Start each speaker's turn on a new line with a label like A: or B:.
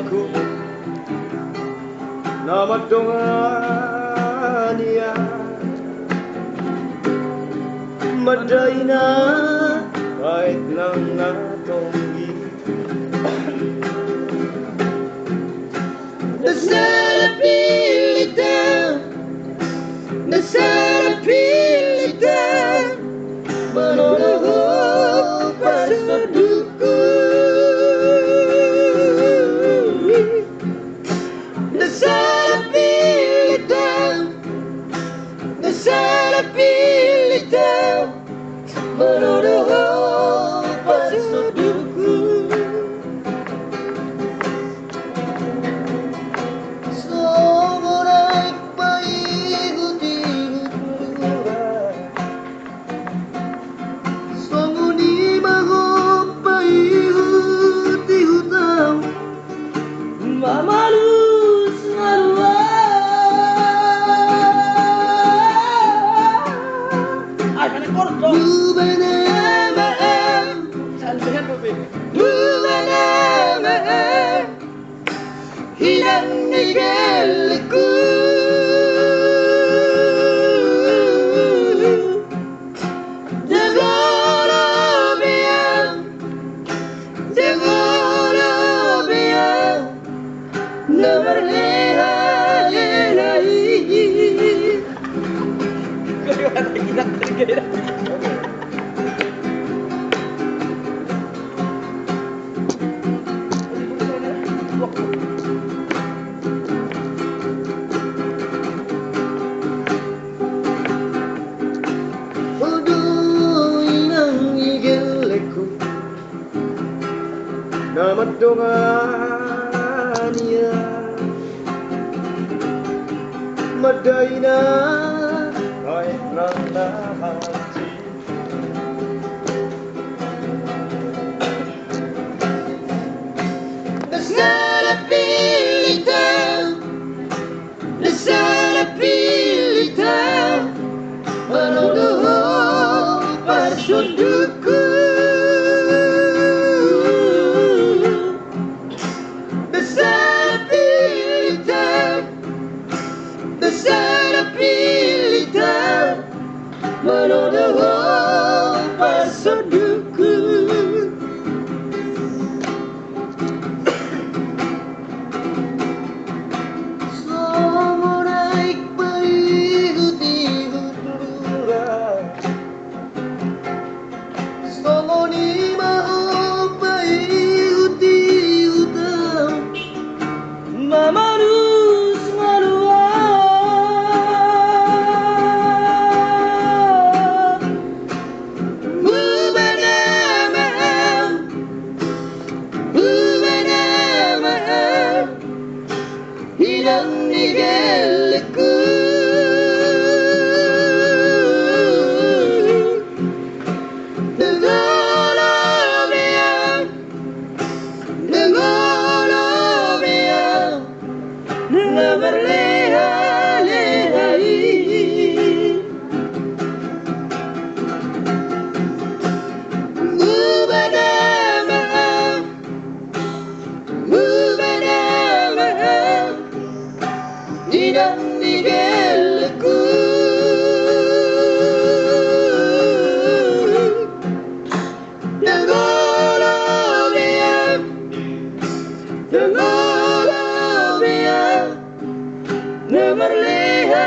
A: gelengku nama dongania madaina kait nang natongi nasarapilita manonoho pasaduku nasarapilita manonoho pasaduku somorai paiguti somoni mago paiguti hutau mamalus marua inang gelengku hodo inang gelengku nama dongania madaina kait nang hati nasarapilita manonoho pasaduku nasarapilita manonoho pasaduku somorai paiguti hutau somoni maho paiguti hutau mamalus marua inang gelengku inang gelengku Never leha